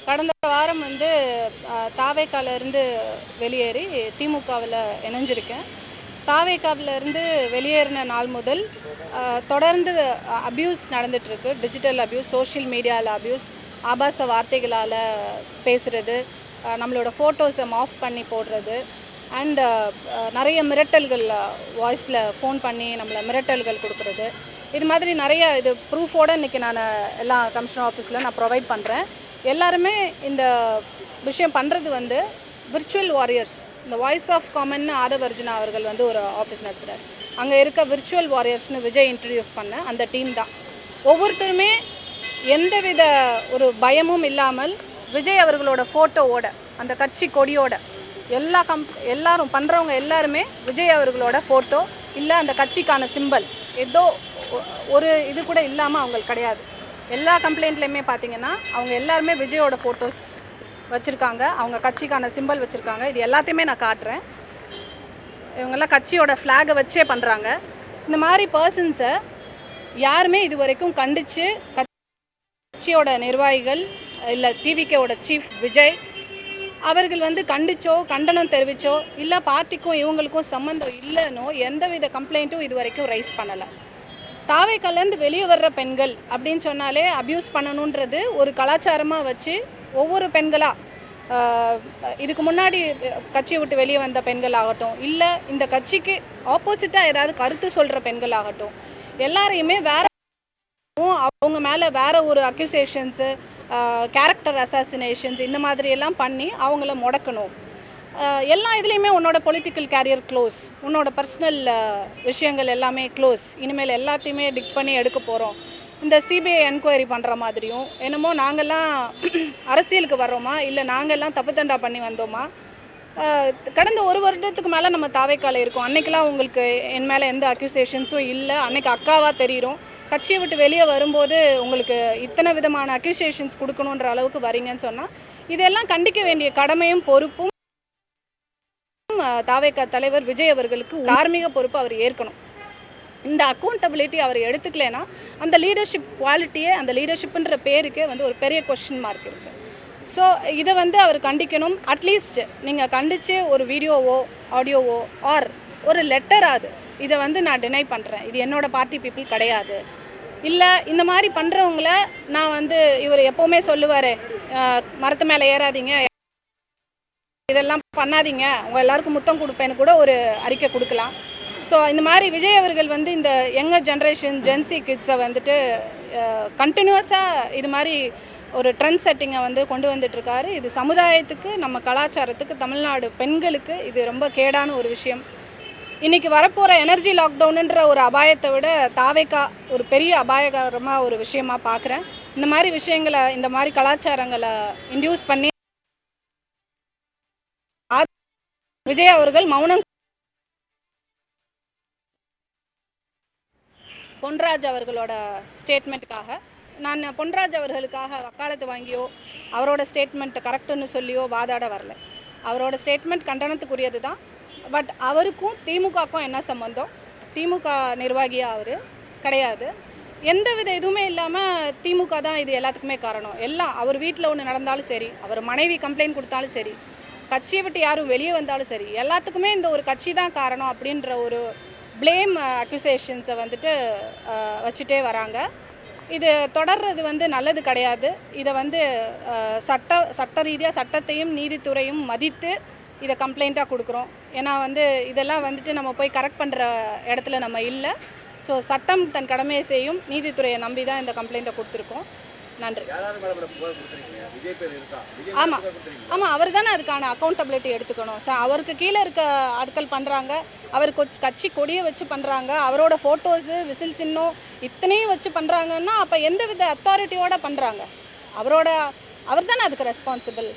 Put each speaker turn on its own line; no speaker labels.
கடந்த வாரம் வந்து தாவேக்காவிலேருந்து வெளியேறி திமுகவில் இணைஞ்சிருக்கேன். தாவேக்காவிலேருந்து வெளியேறின நாள் முதல் தொடர்ந்து அப்யூஸ் நடந்துகிட்ருக்கு. டிஜிட்டல் அப்யூஸ், சோஷியல் மீடியாவில் அப்யூஸ், ஆபாச வார்த்தைகளால் பேசுகிறது, நம்மளோட ஃபோட்டோஸை ஆஃப் பண்ணி போடுறது, அண்ட் நிறைய மிரட்டல்கள், வாய்ஸில் ஃபோன் பண்ணி நம்மளை மிரட்டல்கள் கொடுக்குறது. இது மாதிரி நிறைய இது ப்ரூஃபோடு இன்றைக்கி நான் எல்லா கமிஷனர் ஆஃபீஸில் நான் ப்ரொவைட் பண்ணுறேன். எல்லாருமே இந்த விஷயம் பண்ணுறது வந்து விர்ச்சுவல் வாரியர்ஸ். இந்த வாய்ஸ் ஆஃப் காமன்னு ஆதவ அர்ஜுனா அவர்கள் வந்து ஒரு ஆஃபீஸ் நடத்துகிறார். அங்கே இருக்க விர்ச்சுவல் வாரியர்ஸ்னு விஜய் இன்ட்ரடியூஸ் பண்ண அந்த டீம் தான். ஒவ்வொருத்தருமே எந்தவித ஒரு பயமும் இல்லாமல் விஜய் அவர்களோட ஃபோட்டோவோட, அந்த கட்சி கொடியோட, எல்லாரும் பண்ணுறவங்க எல்லாருமே விஜய் அவர்களோட ஃபோட்டோ இல்லை அந்த கட்சிக்கான சிம்பல் ஏதோ ஒரு இது கூட இல்லாமல் அவங்களுக்கு கிடையாது. எல்லா கம்ப்ளைண்ட்லேயுமே பார்த்தீங்கன்னா அவங்க எல்லாருமே விஜயோட ஃபோட்டோஸ் வச்சுருக்காங்க, அவங்க கட்சிக்கான சிம்பல் வச்சுருக்காங்க. இது எல்லாத்தையுமே நான் காட்டுறேன். இவங்கெல்லாம் கட்சியோட ஃப்ளாகை வச்சே பண்ணுறாங்க. இந்த மாதிரி பர்சன்ஸை யாருமே இது வரைக்கும் கண்டித்து, கட்சியோட நிர்வாகிகள் இல்லை டிவிகேவோட சீஃப் விஜய் அவர்கள் வந்து கண்டிச்சோ கண்டனம் தெரிவிச்சோ இல்லை பார்ட்டிக்கும் இவங்களுக்கும் சம்மந்தம் இல்லைன்னோ எந்தவித கம்ப்ளைண்ட்டும் இது வரைக்கும் ரைஸ் பண்ணலை. தாவேக்காலேருந்து வெளியே வர்ற பெண்கள் அப்படின்னு சொன்னாலே அப்யூஸ் பண்ணணுன்றது ஒரு கலாச்சாரமாக வச்சு ஒவ்வொரு பெண்களாக, இதுக்கு முன்னாடி கட்சியை விட்டு வெளியே வந்த பெண்கள் ஆகட்டும், இல்லை இந்த கட்சிக்கு ஆப்போசிட்டாக ஏதாவது கருத்து சொல்கிற பெண்கள் ஆகட்டும், எல்லாரையுமே வேற அவங்க மேலே வேற ஒரு அக்யூசேஷன்ஸு, கேரக்டர் அசாசினேஷன்ஸ் இந்த மாதிரி எல்லாம் பண்ணி அவங்கள முடக்கணும். எல்லா இதுலேயுமே உன்னோட பொலிட்டிக்கல் கேரியர் க்ளோஸ், உன்னோட பர்சனல் விஷயங்கள் எல்லாமே க்ளோஸ், இனிமேல் எல்லாத்தையுமே டிக் பண்ணி எடுக்க போகிறோம். இந்த சிபிஐ என்கொயரி பண்ணுற மாதிரியும் என்னமோ நாங்கள்லாம் அரசியலுக்கு வர்றோமா, இல்லை நாங்கள்லாம் தப்பு தண்டா பண்ணி வந்தோமா. கடந்த ஒரு வருடத்துக்கு மேலே நம்ம தாவேக்கால இருக்கோம். அன்னைக்கெல்லாம் உங்களுக்கு என் மேலே எந்த அக்யூசேஷன்ஸும் இல்லை. அன்னைக்கு அக்காவாக தெரியும். கட்சியை விட்டு வெளியே வரும்போது உங்களுக்கு இத்தனை விதமான அக்யூசேஷன்ஸ் கொடுக்கணுன்ற அளவுக்கு வரீங்கன்னு சொன்னால் இதெல்லாம் கண்டிக்க வேண்டிய கடமையும் பொறுப்பும் தாவேக்கா தலைவர் விஜய் அவர்களுக்கு தார்மீக பொறுப்பு அவர் ஏற்கணும். இந்த அக்கௌண்டபிலிட்டி அவர் எடுத்துக்கலைன்னா அந்த லீடர்ஷிப் குவாலிட்டியே, அந்த லீடர்ஷிப்புன்ற பேருக்கே வந்து ஒரு பெரிய கொஸ்டின் மார்க் இருக்குது. ஸோ இதை வந்து அவர் கண்டிக்கணும். அட்லீஸ்ட் நீங்கள் கண்டித்து ஒரு வீடியோவோ ஆடியோவோ ஆர் ஒரு லெட்டராது இதை வந்து நான் டினை பண்ணுறேன், இது என்னோட பார்ட்டி பீப்புள் கிடையாது, இல்லை இந்த மாதிரி பண்ணுறவங்கள நான் வந்து இவர் எப்போவுமே சொல்லுவார், மரத்து மேலே ஏறாதீங்க, இதெல்லாம் பண்ணாதீங்க, உங்கள் எல்லாருக்கும் முத்தம் கொடுப்பேன்னு கூட ஒரு அறிக்கை கொடுக்கலாம். ஸோ இந்த மாதிரி விஜய் அவர்கள் வந்து இந்த யங்கர் ஜென்ரேஷன் ஜென்சி கிட்ஸை வந்துட்டு கண்டினியூஸாக இது மாதிரி ஒரு ட்ரெண்ட் செட்டிங்கை வந்து கொண்டு வந்துட்டுருக்காரு. இது சமுதாயத்துக்கு, நம்ம கலாச்சாரத்துக்கு, தமிழ்நாடு பெண்களுக்கு இது ரொம்ப கேடான ஒரு விஷயம். இன்றைக்கி வரப்போகிற எனர்ஜி லாக்டவுனுன்ற ஒரு அபாயத்தை விட தாவேக்கா ஒரு பெரிய அபாயகரமாக ஒரு விஷயமாக பார்க்குறேன். இந்த மாதிரி விஷயங்களை, இந்த மாதிரி கலாச்சாரங்களை இன்டியூஸ் பண்ணி விஜய் அவர்கள் மௌனம். பொன்ராஜ் அவர்களோட ஸ்டேட்மெண்ட்டுக்காக நான் பொன்ராஜ் அவர்களுக்காக வக்காலத்து வாங்கியோ அவரோட ஸ்டேட்மெண்ட் கரெக்டுன்னு சொல்லியோ வாதாட வரல. அவரோட ஸ்டேட்மெண்ட் கண்டனத்துக்குரியது தான். பட் அவருக்கும் திமுகவுக்கும் என்ன சம்பந்தம்? திமுக நிர்வாகியாக அவர் கிடையாது. எந்தவித இதுவுமே இல்லாமல் திமுக தான் இது எல்லாத்துக்குமே காரணம். எல்லாம் அவர் வீட்டில் ஒன்று நடந்தாலும் சரி, அவர் மனைவி கம்ப்ளைண்ட் கொடுத்தாலும் சரி, கட்சியை விட்டு யாரும் வெளியே வந்தாலும் சரி, எல்லாத்துக்குமே இந்த ஒரு கட்சி தான் காரணம் அப்படின்ற ஒரு ப்ளேம் அக்யூசேஷன்ஸை வந்துட்டு வச்சுட்டே வராங்க. இது தொடர்றது வந்து நல்லது கிடையாது. இதை வந்து சட்ட ரீதியாக சட்டத்தையும் நீதித்துறையும் மதித்து இதை கம்ப்ளைண்ட்டாக கொடுக்குறோம். ஏன்னா வந்து இதெல்லாம் வந்துட்டு நம்ம போய் கரெக்ட் பண்ணுற இடத்துல நம்ம இல்லை. ஸோ சட்டம் தன் கடமையை செய்யும், நீதித்துறையை நம்பி தான் இந்த கம்ப்ளைண்ட்டை கொடுத்துருக்கோம். நன்றி. ஆமாம் ஆமாம், அவர் தானே அதுக்கான அக்கௌண்டபிலிட்டி எடுத்துக்கணும். அவருக்கு கீழே இருக்க ஆட்கள் பண்ணுறாங்க, அவருக்கு கட்சி கொடியை வச்சு பண்ணுறாங்க, அவரோட ஃபோட்டோஸு, விசில் சின்னம் இத்தனையும் வச்சு பண்ணுறாங்கன்னா அப்போ எந்த வித அத்தாரிட்டியோடு பண்ணுறாங்க? அவர் தானே அதுக்கு ரெஸ்பான்சிபிள்.